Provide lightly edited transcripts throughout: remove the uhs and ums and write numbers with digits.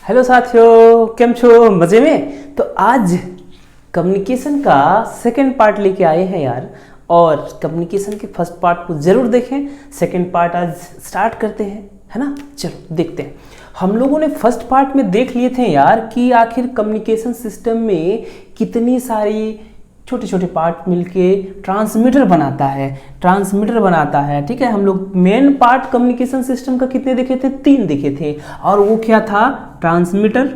Hello साथियों, केम छो? मजे में। तो आज कम्युनिकेशन का सेकंड पार्ट लेके आए हैं यार। और कम्युनिकेशन के फर्स्ट पार्ट को जरूर देखें, सेकंड पार्ट आज स्टार्ट करते हैं, है ना। चलो देखते हैं। हम लोगों ने फर्स्ट पार्ट में देख लिए थे यार कि आखिर कम्युनिकेशन सिस्टम में कितनी सारी छोटे छोटे पार्ट मिलके ट्रांसमीटर बनाता है। ठीक है, हम लोग मेन पार्ट कम्युनिकेशन सिस्टम का कितने देखे थे? 3 देखे थे। और वो क्या था? ट्रांसमीटर,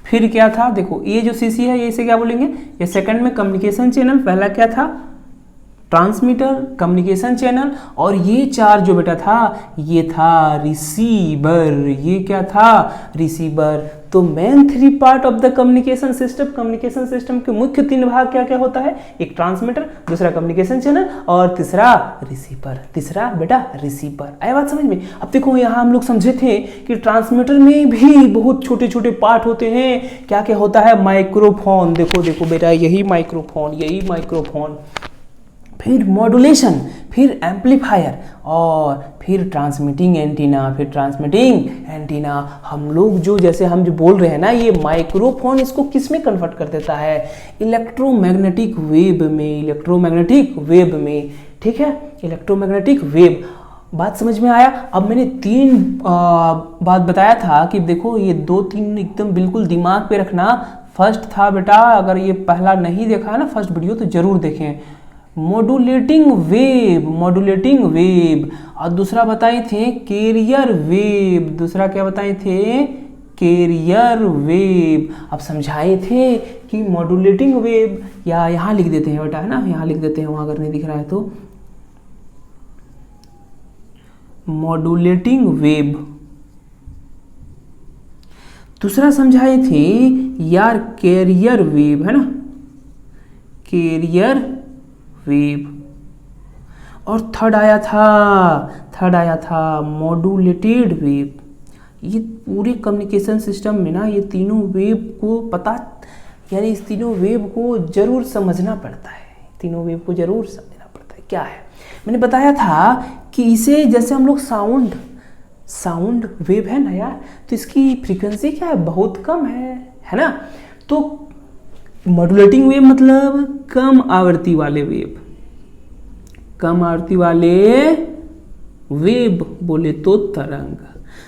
फिर क्या था? देखो ये जो सीसी है ये इसे क्या बोलेंगे? ये सेकंड में कम्युनिकेशन चैनल। पहला क्या था? Transmitter, communication channel. और ये 4 जो बेटा था ये था रिसीवर। ये क्या था? रिसीवर। तो main 3 part of the communication system के मुख्य 3 भाग क्या क्या होता है? एक ट्रांसमीटर, दूसरा कम्युनिकेशन चैनल और तीसरा रिसीवर। तीसरा बेटा रिसीवर। आए बात समझ में? अब देखो यहाँ हम लोग समझे थे कि ट्रांसमीटर में भी बहुत छोटे छोटे पार्ट होते हैं। क्या क्या होता है? माइक्रोफोन। देखो देखो बेटा, यही माइक्रोफोन, फिर मॉड्यूलेशन, फिर एम्पलीफायर और फिर ट्रांसमिटिंग एंटीना। हम लोग जो जैसे हम जो बोल रहे हैं ना, ये माइक्रोफोन इसको किस में कन्वर्ट कर देता है? इलेक्ट्रोमैग्नेटिक वेव में। ठीक है, इलेक्ट्रोमैग्नेटिक वेव। बात समझ में आया? अब मैंने 3 बात बताया था कि देखो ये 2-3 एकदम बिल्कुल दिमाग पे रखना। फर्स्ट था बेटा, अगर ये पहला नहीं देखा है ना फर्स्ट वीडियो तो जरूर देखें, मॉड्यूलेटिंग वेव। और दूसरा बताए थे कैरियर वेव। दूसरा क्या बताए थे? Carrier wave. अब समझाए थे कि मॉड्यूलेटिंग वेव, या यहाँ लिख देते हैं बेटा, है ना, यहाँ लिख देते हैं, वहाँ अगर नहीं दिख रहा है तो मॉड्यूलेटिंग वेव। दूसरा समझाए थे यार कैरियर वेव, है ना, कैरियर वेव। और थर्ड आया था मॉड्यूलेटेड वेव। ये पूरे कम्युनिकेशन सिस्टम में ना ये तीनों वेव को पता, यानी इस तीनों वेव को जरूर समझना पड़ता है। क्या है? मैंने बताया था कि इसे जैसे हम लोग साउंड वेव है ना यार, तो इसकी फ्रीक्वेंसी क्या है? बहुत कम है ना। तो मॉड्यूलेटिंग वेव मतलब कम आवृत्ति वाले वेव बोले तो तरंग।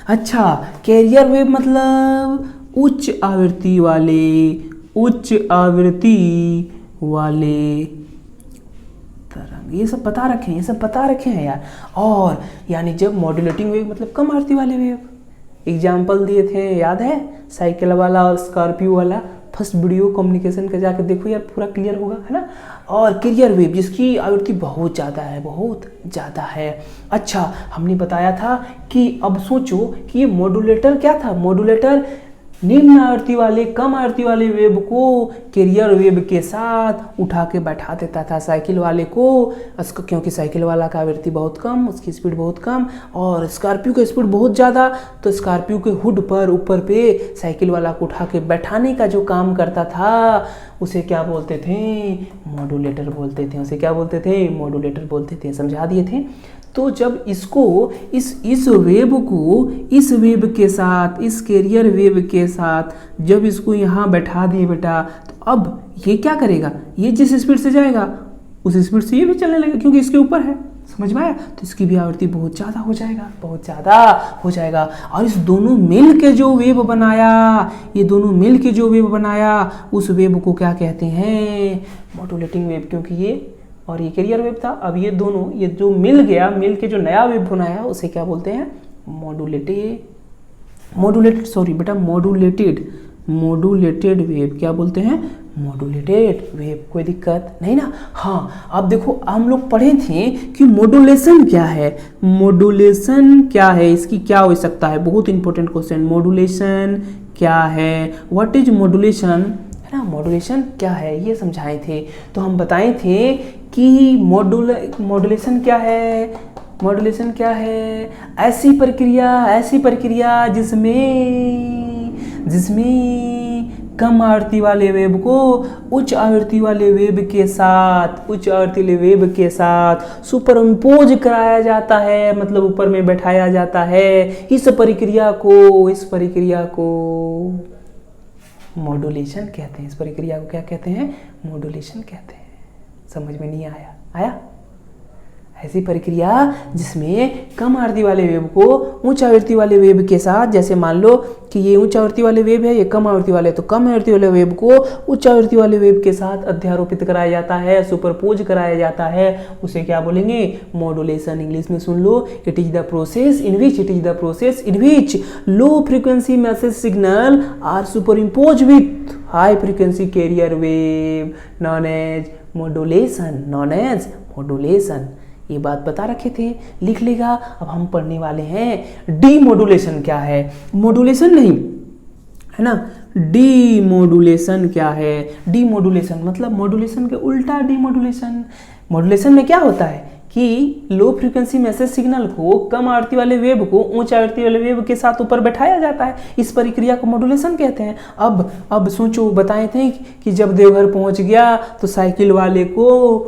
अच्छा, कैरियर वेव मतलब उच्च आवृत्ति वाले तरंग। ये सब पता रखे हैं यार। और यानी जब मॉड्यूलेटिंग वेव मतलब कम आवृत्ति वाले वेव, एग्जाम्पल दिए थे, याद है? साइकिल वाला और स्कॉर्पियो वाला। फर्स्ट वीडियो कम्युनिकेशन का जाकर देखो यार, पूरा क्लियर होगा, है ना। और कैरियर वेव जिसकी आवृत्ति बहुत ज़्यादा है। अच्छा, हमने बताया था कि अब सोचो कि ये मॉड्यूलेटर क्या था? मॉड्यूलेटर निम्न आवृत्ति वाले, कम आवृत्ति वाले वेव को कैरियर वेव के साथ उठा के बैठा देता था साइकिल वाले को। उसको क्योंकि साइकिल वाला का आवृत्ति बहुत कम, उसकी स्पीड बहुत कम, और स्कॉर्पियो की स्पीड बहुत ज़्यादा, तो स्कॉर्पियो के हुड पर ऊपर पे साइकिल वाला को उठा के बैठाने का जो काम करता था उसे क्या बोलते थे? मॉड्यूलेटर बोलते थे। समझा दिए थे। तो जब इसको इस वेव के साथ, इस कैरियर वेव के साथ जब इसको यहाँ बैठा दिए बेटा, तो अब ये क्या करेगा? ये जिस स्पीड से जाएगा उस स्पीड से ये भी चलने लगेगा, क्योंकि इसके ऊपर है। समझ में आया? तो इसकी भी आवृत्ति बहुत ज़्यादा हो जाएगा। और इस दोनों मिल के जो वेव बनाया, उस वेव को क्या कहते हैं? Modulating wave. क्योंकि ये और ये कैरियर वेव था। अब ये दोनों, ये जो मिल के जो नया वेव बनाया उसे क्या बोलते हैं? Modulated wave. क्या बोलते हैं? Modulated wave. कोई दिक्कत नहीं ना? हाँ, अब देखो हम लोग पढ़े थे कि मॉड्यूलेशन क्या है, इसकी क्या हो सकता है? बहुत इंपॉर्टेंट क्वेश्चन। मॉड्यूलेशन क्या है? व्हाट इज मॉड्यूलेशन, है ना। मॉड्यूलेशन क्या है ये समझाए थे। तो हम बताए थे कि मॉड्यूलेशन क्या है? ऐसी प्रक्रिया जिसमें कम आवृत्ति वाले वेव को उच्च आवृत्ति वाले वेव के साथ सुपरइम्पोज कराया जाता है, मतलब ऊपर में बैठाया जाता है। इस प्रक्रिया को मॉड्यूलेशन कहते हैं। इस प्रक्रिया को क्या कहते हैं? मॉड्यूलेशन कहते हैं। समझ में नहीं आया? ऐसी प्रक्रिया जिसमें कम आवृत्ति वाले वेव को उच्च आवृत्ति वाले वेव के साथ, जैसे मान लो कि ये उच्च आवृत्ति वाले वेव है, ये कम आवृत्ति वाले, तो कम आवृत्ति वाले वेव को उच्च आवृत्ति वाले वेव के साथ अध्यारोपित कराया जाता है, सुपरपोज कराया जाता है, उसे क्या बोलेंगे? मॉड्यूलेशन। इंग्लिश में सुन लो, it is the process in which low frequency message signal are superimpose with high frequency carrier wave known as modulation. ये बात बता रखे थे, लिख लेगा। अब हम पढ़ने वाले हैं डीमॉड्यूलेशन क्या है, मॉड्यूलेशन नहीं, है ना। डीमॉड्यूलेशन क्या है? डीमॉड्यूलेशन मतलब मॉड्यूलेशन के उल्टा डीमॉड्यूलेशन। मॉड्यूलेशन में क्या होता है कि लो फ्रीक्वेंसी मैसेज सिग्नल को कम आवृत्ति वाले वेव को उच्च आवृत्ति वाले वेव के साथ ऊपर बैठाया जाता है। इस प्रक्रिया को मॉड्यूलेशन कहते हैं। अब सोचो, बताए थे कि जब देवघर पहुंच गया तो साइकिल वाले को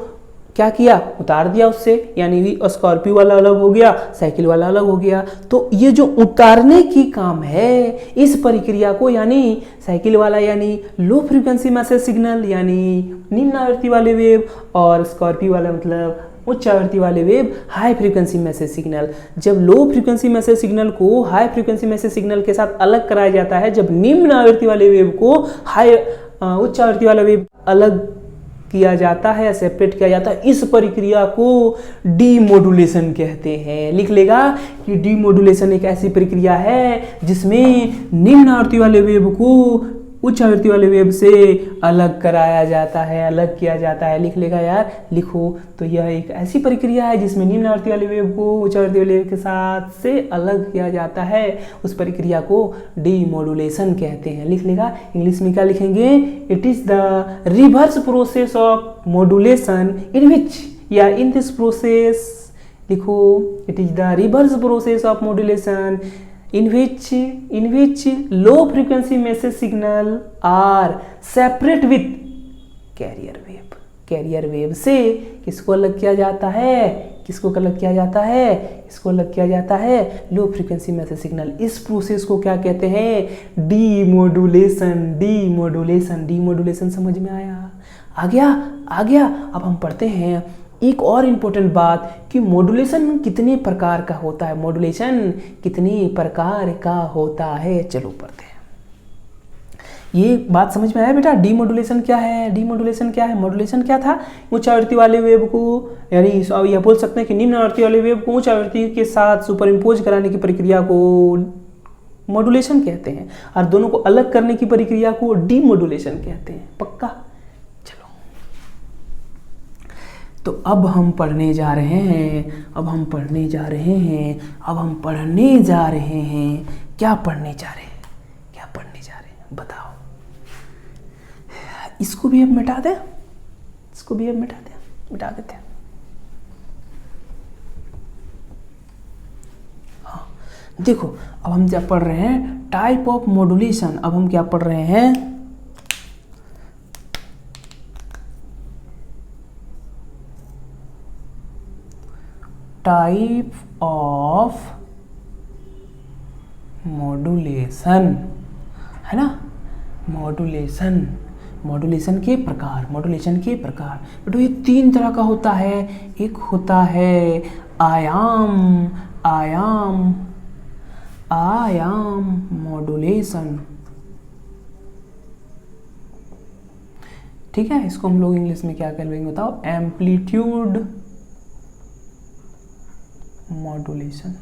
क्या किया? उतार दिया उससे, यानी स्कॉर्पियो वाला अलग हो गया, साइकिल वाला अलग हो गया। तो ये जो उतारने की काम है, इस प्रक्रिया को, यानी साइकिल वाला यानी लो फ्रीक्वेंसी मैसेज सिग्नल यानी निम्न आवृत्ति वाले वेव, और स्कॉर्पियो वाला मतलब उच्च आवृत्ति वाले wave high frequency message signal. जब लो फ्रीक्वेंसी मैसेज सिग्नल को हाई फ्रीक्वेंसी मैसेज सिग्नल के साथ अलग कराया जाता है, जब निम्न आवृत्ति वाले वेव को उच्च आवृत्ति वाला वेव अलग किया जाता है, सेपरेट किया जाता है, इस प्रक्रिया को डीमॉड्यूलेशन कहते हैं। लिख लेगा कि डीमॉड्यूलेशन एक ऐसी प्रक्रिया है जिसमें निम्न आवृत्ति वाले वेव को उच्च आवृत्ति वाले वेव से अलग कराया जाता है, अलग किया जाता है। लिख लेगा यार, लिखो। तो यह एक ऐसी प्रक्रिया है जिसमें निम्न आवृत्ति वाले वेव को उच्च आवृत्ति वाले वेव के साथ से अलग किया जाता है, उस प्रक्रिया को डीमॉड्यूलेशन कहते हैं। लिख लेगा। इंग्लिश में क्या लिखेंगे? It is the reverse process of modulation in which, या इन दिस प्रोसेस लिखो, it is the reverse process of modulation in which low frequency message signal are separate with carrier wave। Carrier wave से किसको अलग किया जाता है? इसको अलग किया जाता है लो फ्रीक्वेंसी मैसेज सिग्नल। इस प्रोसेस को क्या कहते हैं? डीमॉड्यूलेशन। समझ में आया? आ गया। अब हम पढ़ते हैं एक और इम्पोर्टेंट बात कि मॉड्यूलेशन कितने प्रकार का होता है। चलो पढ़ते हैं। ये बात समझ में आया बेटा? डीमॉड्यूलेशन क्या है? मॉड्यूलेशन क्या था? उच्च आवृत्ति वाले वेव को, यानी यह बोल सकते हैं कि निम्न आवृत्ति वाले वेव को उच्च आवृत्ति के साथ सुपरइम्पोज कराने की प्रक्रिया को मॉड्यूलेशन कहते हैं, और दोनों को अलग करने की प्रक्रिया को डीमॉड्यूलेशन कहते हैं। पक्का? तो अब हम पढ़ने जा रहे हैं। क्या पढ़ने जा रहे हैं बताओ। इसको भी अब मिटा दें, मिटा देते हैं। हाँ देखो, अब हम क्या पढ़ रहे हैं? Type of modulation. अब हम क्या पढ़ रहे हैं? टाइप ऑफ मॉड्यूलेशन, है ना। मॉड्यूलेशन के प्रकार। बेटो ये 3 तरह का होता है। एक होता है आयाम मॉड्यूलेशन, ठीक है। इसको हम लोग इंग्लिश में क्या कहेंगे बताओ? Amplitude modulation.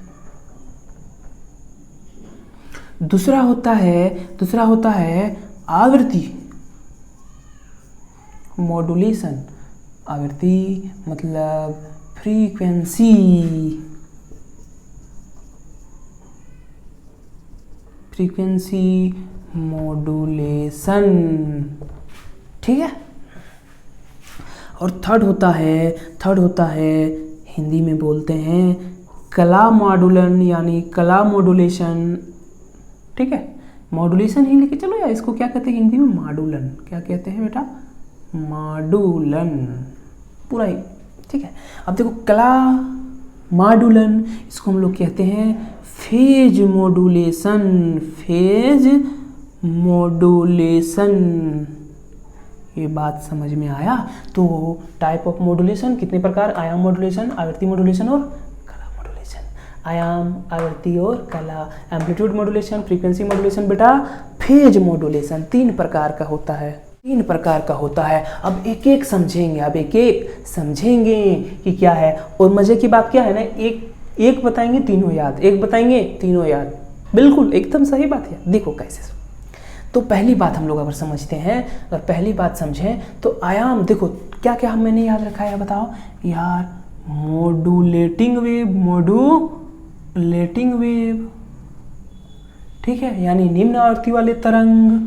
दूसरा होता है आवृत्ति मॉड्यूलेशन। आवृत्ति मतलब फ्रीक्वेंसी मॉड्यूलेशन, ठीक है। और थर्ड होता है हिंदी में बोलते हैं कला मॉड्यूलन, यानी कला मॉड्यूलेशन, ठीक है। मॉड्यूलेशन ही लेके चलो, या इसको क्या कहते हैं हिंदी में, मॉडुलन। क्या कहते हैं बेटा, मॉडुलन, पूरा ही ठीक है। अब देखो कला मॉडुलन, इसको हम लोग कहते हैं फेज मॉड्यूलेशन, फेज मॉड्यूलेशन। ये बात समझ में आया। तो टाइप ऑफ मॉड्यूलेशन कितने प्रकार, आयाम मॉड्यूलेशन, आवृत्ति मॉड्यूलेशन और कला मॉड्यूलेशन। आयाम, आवृत्ति और कला। एम्पलीट्यूड मॉड्यूलेशन, फ्रीक्वेंसी मॉड्यूलेशन बेटा, फेज मॉड्यूलेशन 3 प्रकार का होता है, 3 प्रकार का होता है। अब एक एक समझेंगे, अब एक एक समझेंगे कि क्या है। और मजे की बात क्या है ना, एक बताएंगे तीनों याद, एक बताएंगे तीनों याद, बिल्कुल एकदम सही बात है। देखो कैसे। तो पहली बात हम लोग अगर समझते हैं, अगर पहली बात समझें तो आयाम, देखो क्या क्या मैंने याद रखा है बताओ यार, मॉड्यूलेटिंग वेव, मॉड्यूलेटिंग वेव, ठीक है, यानी निम्न आवृत्ति वाले तरंग,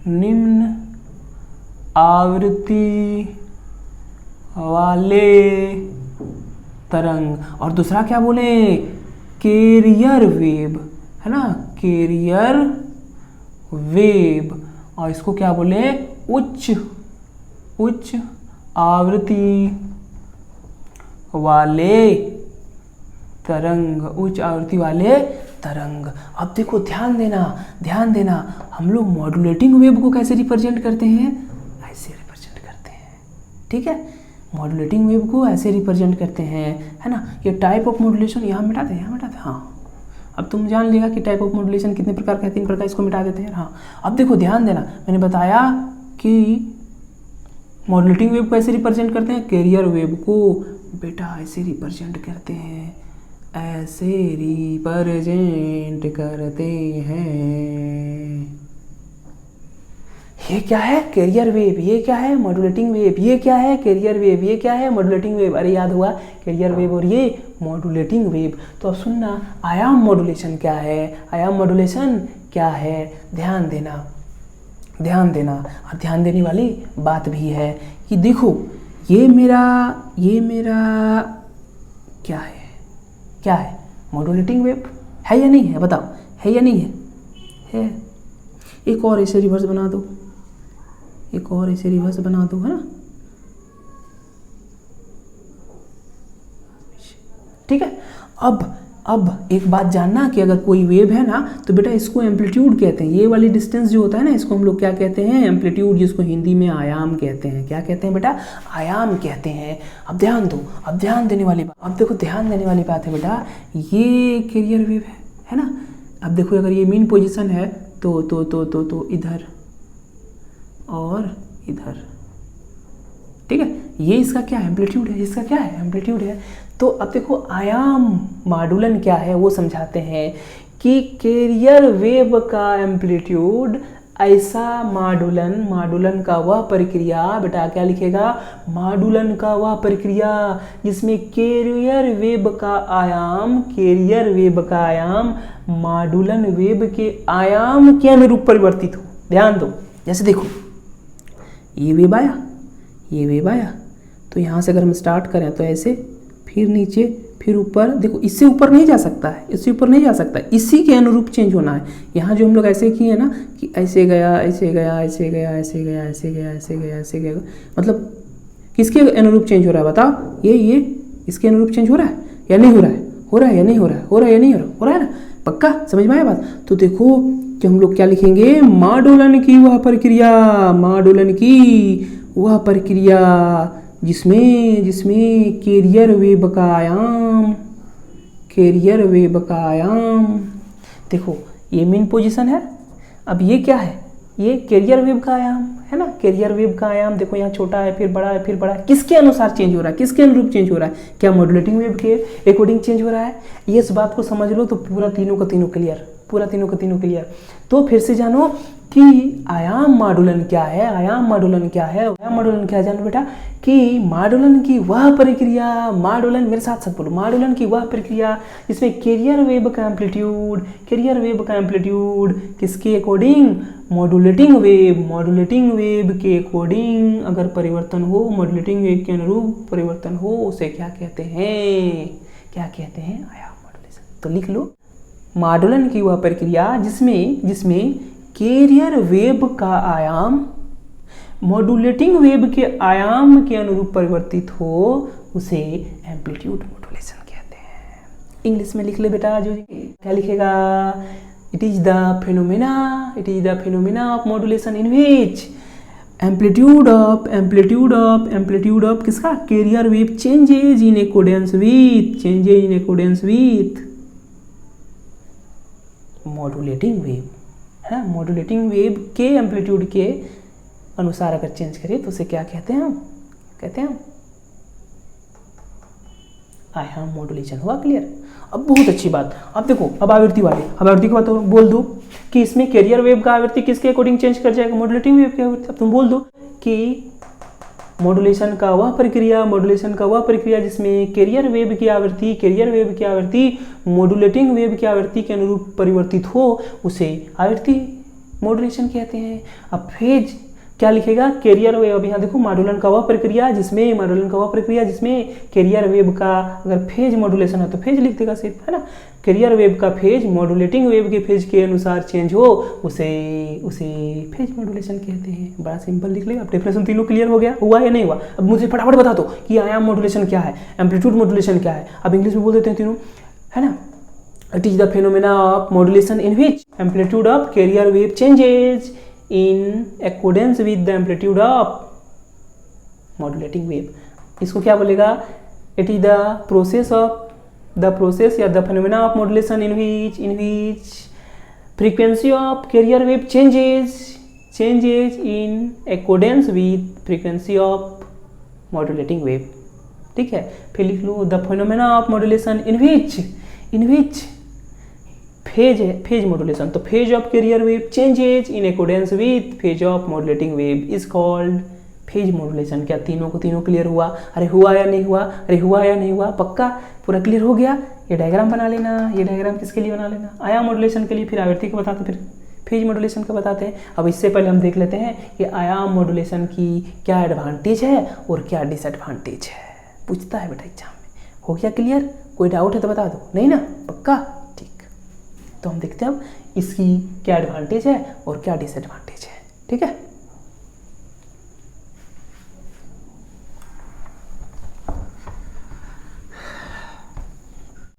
निम्न आवृत्ति वाले तरंग। और दूसरा क्या बोले, कैरियर वेव, है ना, कैरियर वेव। और इसको क्या बोले, उच्च आवृत्ति वाले तरंग, उच्च आवृत्ति वाले तरंग। अब देखो ध्यान देना, हम लोग मॉड्यूलेटिंग वेव को कैसे रिप्रेजेंट करते हैं, ऐसे रिप्रेजेंट करते हैं, ठीक है। मॉड्यूलेटिंग वेव को ऐसे रिप्रेजेंट करते हैं, है ना। ये टाइप ऑफ मॉड्यूलेशन यहाँ मिटा दे, हाँ। अब तुम जान लेगा कि टाइप ऑफ मॉड्यूलेशन कितने प्रकार का है, 3 प्रकार, इसको मिटा देते हैं, हाँ। अब देखो ध्यान देना, मैंने बताया कि मॉड्यूलेटिंग वेव को ऐसे रिप्रेजेंट करते हैं, कैरियर वेव को बेटा ऐसे रिप्रेजेंट करते हैं, ऐसे रिप्रेजेंट करते हैं। ये क्या है, कैरियर वेव, ये क्या है, मॉड्यूलेटिंग वेव, ये क्या है, कैरियर वेव, ये क्या है, मॉड्यूलेटिंग वेव। अरे याद हुआ, कैरियर वेव और ये मॉड्यूलेटिंग वेव। तो अब सुनना, आयाम मॉड्यूलेशन क्या है, आयाम मॉड्यूलेशन क्या है, ध्यान देना। और ध्यान देने वाली बात भी है कि देखो ये मेरा क्या है, मॉड्यूलेटिंग वेव है या नहीं है, बताओ, है या नहीं है? एक और ऐसे रिवर्स बना दो, है ना, ठीक है। अब एक बात जानना कि अगर कोई वेव है ना तो बेटा इसको एम्पलीट्यूड कहते हैं। ये वाली डिस्टेंस जो होता है ना, इसको हम लोग क्या कहते हैं, एम्पलीट्यूड, जिसको हिंदी में आयाम कहते हैं। क्या कहते हैं बेटा, आयाम कहते हैं। अब ध्यान दो, अब ध्यान देने वाली बात, अब देखो ध्यान देने वाली बात है बेटा, ये कैरियर वेव है ना। अब देखो अगर ये मीन पोजीशन है तो इधर और इधर, ठीक है। ये इसका क्या एम्पलीट्यूड है, इसका क्या है, एम्पलीट्यूड है। तो अब देखो आयाम मॉड्यूलन क्या है वो समझाते हैं कि कैरियर वेव का एम्पलीट्यूड ऐसा मॉड्यूलन का वह प्रक्रिया, बेटा क्या लिखेगा, मॉड्यूलन का वह प्रक्रिया जिसमें कैरियर वेव का आयाम मॉड्यूलन वेव के आयाम के अनुरूप परिवर्तित हो। ध्यान दो, जैसे देखो ये वेव आया, तो यहाँ से अगर हम स्टार्ट करें तो ऐसे, फिर नीचे, फिर ऊपर। देखो इससे ऊपर नहीं जा सकता है, इसी के अनुरूप चेंज होना है। यहाँ जो हम लोग ऐसे किए ना कि ऐसे गया, मतलब किसके अनुरूप चेंज हो रहा है बताओ, ये इसके अनुरूप चेंज हो रहा है या नहीं हो रहा है, हो रहा है ना, पक्का समझ में आया बात। तो देखो कि हम लोग क्या लिखेंगे, मॉड्यूलन की वह प्रक्रिया जिसमें कैरियर वेव का आयाम, देखो ये मेन पोजीशन है। अब ये क्या है, ये कैरियर वेव का आयाम है ना। कैरियर वेव का आयाम देखो यहाँ छोटा है, फिर बड़ा है, फिर बड़ा है। किसके अनुसार चेंज हो रहा है, किसके अनुरूप चेंज हो रहा है, क्या मॉड्यूलेटिंग वेव के अकॉर्डिंग चेंज हो रहा है। ये इस बात को समझ लो तो पूरा तीनों का तीनों क्लियर। तो फिर से जानो कि आयाम मॉड्यूलन क्या है, जानो बेटा कि मॉड्यूलन की वह प्रक्रिया, मेरे साथ बोलो, मॉड्यूलन की वह प्रक्रिया जिसमें कैरियर वेव का एम्पलीट्यूड किसके अकॉर्डिंग, मॉड्यूलेटिंग वेव के अकॉर्डिंग अगर परिवर्तन हो, मॉड्यूलेटिंग वेव के अनुरूप परिवर्तन हो, उसे क्या कहते हैं, आयाम मॉड्यूलेशन। तो लिख लो मॉडुलन की वह प्रक्रिया जिसमें कैरियर वेव का आयाम मॉड्यूलेटिंग वेव के आयाम के अनुरूप परिवर्तित हो उसे एम्पलीट्यूड मॉड्यूलेशन कहते हैं। इंग्लिश में लिख ले बेटा, जो क्या लिखेगा, it is the phenomena of modulation in which amplitude of किसका, carrier wave changes in accordance with modulating wave, है मॉड्यूलेटिंग वेव के एम्पलीट्यूड के अनुसार अगर चेंज करें तो उसे क्या कहते हैं, आयाम मॉड्यूलेशन। हुआ क्लियर? अब बहुत अच्छी बात, अब देखो, अब आवृत्ति की बात बोल दो कि इसमें कैरियर वेव का आवृत्ति किसके अकॉर्डिंग चेंज कर जाएगा, मॉड्यूलेटिंग वेव की आवृत्ति। अब तुम बोल दो कि मॉड्यूलेशन का वह प्रक्रिया जिसमें कैरियर वेव की आवृत्ति मॉड्यूलेटिंग वेव की आवृत्ति के अनुरूप परिवर्तित हो उसे आवृत्ति मॉड्यूलेशन कहते हैं। अब फेज क्या लिखेगा, कैरियर वेव। अब यहाँ देखो, मॉड्यूलन का वह प्रक्रिया जिसमें कैरियर वेव का अगर फेज मॉड्यूलेशन है तो फेज लिख देगा सिर्फ, है ना। कैरियर वेव का फेज मॉड्यूलेटिंग वेव के फेज के अनुसार चेंज हो उसे फेज मॉड्यूलेशन कहते हैं। बड़ा सिंपल लिख लेगा। अब डेफिनेशन तीनों क्लियर हो गया, हुआ या नहीं हुआ? अब मुझे फटाफट बता दो कि आयाम मॉड्यूलेशन क्या है, एम्पलीट्यूड मॉड्यूलेशन क्या है। अब इंग्लिश में बोल देते हैं तीनों, है ना। It is the phenomena of modulation in which amplitude of carrier wave changes in accordance with the amplitude of modulating wave। इसको क्या बोलेगा, it is the process या the phenomena of modulation in which frequency of carrier wave changes in accordance with frequency of modulating wave। ठीक है, फिर लिख लो the phenomena of modulation in which phase modulation, तो phase of carrier wave changes in accordance with phase of modulating wave is called phase modulation. क्या तीनों को तीनों क्लियर हुआ? अरे हुआ या नहीं हुआ? पक्का पूरा क्लियर हो गया। ये डायग्राम बना लेना, ये डायग्राम किसके लिए बना लेना, आयाम मॉड्यूलेशन के लिए, फिर आवृत्ति को बताते, फिर फेज मॉड्यूलेशन का बताते हैं। अब इससे पहले हम देख लेते हैं कि आयाम मॉड्यूलेशन की क्या एडवांटेज है और क्या डिसएडवांटेज है। पूछता है बेटा एग्जाम में। हो गया क्लियर? कोई डाउट है तो बता दो, नहीं ना? पक्का? तो हम देखते हैं अब इसकी क्या एडवांटेज है और क्या डिसएडवांटेज है। ठीक है,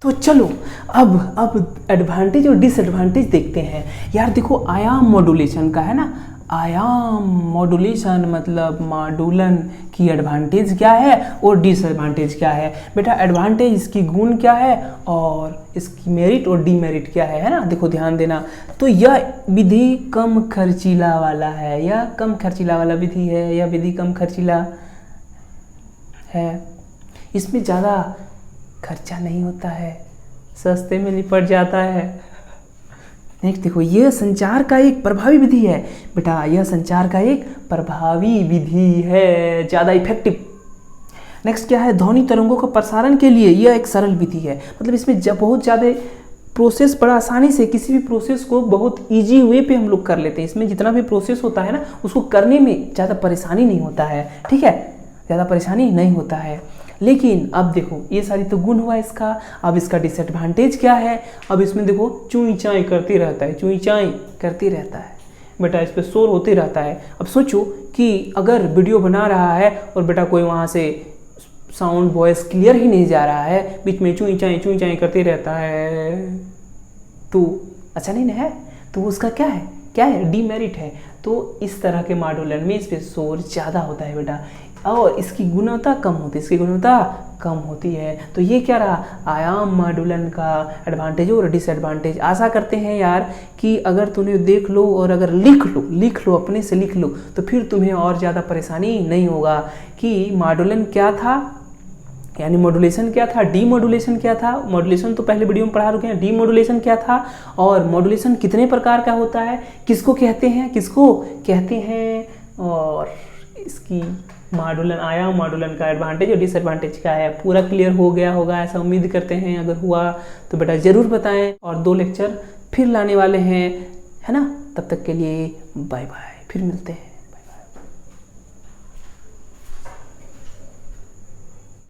तो चलो अब एडवांटेज और डिसएडवांटेज देखते हैं। यार देखो, आयाम मॉड्यूलेशन का है ना, आयाम मॉड्यूलेशन मतलब मॉड्यूलन की एडवांटेज क्या है और डिसएडवांटेज क्या है। बेटा एडवांटेज इसकी गुण क्या है और इसकी मेरिट और डीमेरिट क्या है ना। देखो ध्यान देना, तो यह विधि कम खर्चीला वाला है, यह कम खर्चीला वाला विधि है, यह विधि कम खर्चीला है। इसमें ज़्यादा खर्चा नहीं होता है, सस्ते में निपट जाता है। नेक्स्ट देखो, यह संचार का एक प्रभावी विधि है। बेटा यह संचार का एक प्रभावी विधि है, ज़्यादा इफेक्टिव। नेक्स्ट क्या है, ध्वनि तरंगों का प्रसारण के लिए यह एक सरल विधि है। मतलब इसमें बहुत ज़्यादा प्रोसेस, बड़ा आसानी से किसी भी प्रोसेस को बहुत इजी वे पे हम लोग कर लेते हैं। इसमें जितना भी प्रोसेस होता है ना, उसको करने में ज़्यादा परेशानी नहीं होता है। ठीक है, ज़्यादा परेशानी नहीं होता है। लेकिन अब देखो, ये सारी तो गुण हुआ इसका। अब इसका डिसएडवांटेज क्या है? अब इसमें देखो चूई चाई करती रहता है, चूई चाई करती रहता है बेटा, इस पर शोर होते रहता है। अब सोचो कि अगर वीडियो बना रहा है और बेटा कोई वहाँ से साउंड वॉइस क्लियर ही नहीं जा रहा है, बीच में चूई चाई करते रहता है, तो अच्छा नहीं है, तो उसका क्या है डीमेरिट है। तो इस तरह के मॉड्यूलन में इस पर शोर ज़्यादा होता है बेटा, और इसकी गुणवत्ता कम होती है। तो ये क्या रहा, आयाम मॉड्यूलन का एडवांटेज और डिसएडवांटेज। आशा करते हैं यार कि अगर तुम्हें देख लो और अगर लिख लो अपने से लिख लो, तो फिर तुम्हें और ज़्यादा परेशानी नहीं होगा कि मॉड्यूलन क्या था, यानी मॉड्यूलेशन क्या था, डीमॉड्यूलेशन क्या था। मॉड्यूलेशन तो पहले वीडियो में पढ़ा रखे हैं, डीमॉड्यूलेशन क्या था और मॉड्यूलेशन कितने प्रकार का होता है, किसको कहते हैं, और इसकी मॉड्यूलन, आयाम मॉड्यूलन का एडवांटेज और डिसएडवांटेज क्या है। पूरा क्लियर हो गया होगा ऐसा उम्मीद करते हैं। अगर हुआ तो बेटा ज़रूर बताएं, और 2 लेक्चर फिर लाने वाले हैं, है ना। तब तक के लिए बाय बाय, फिर मिलते हैं।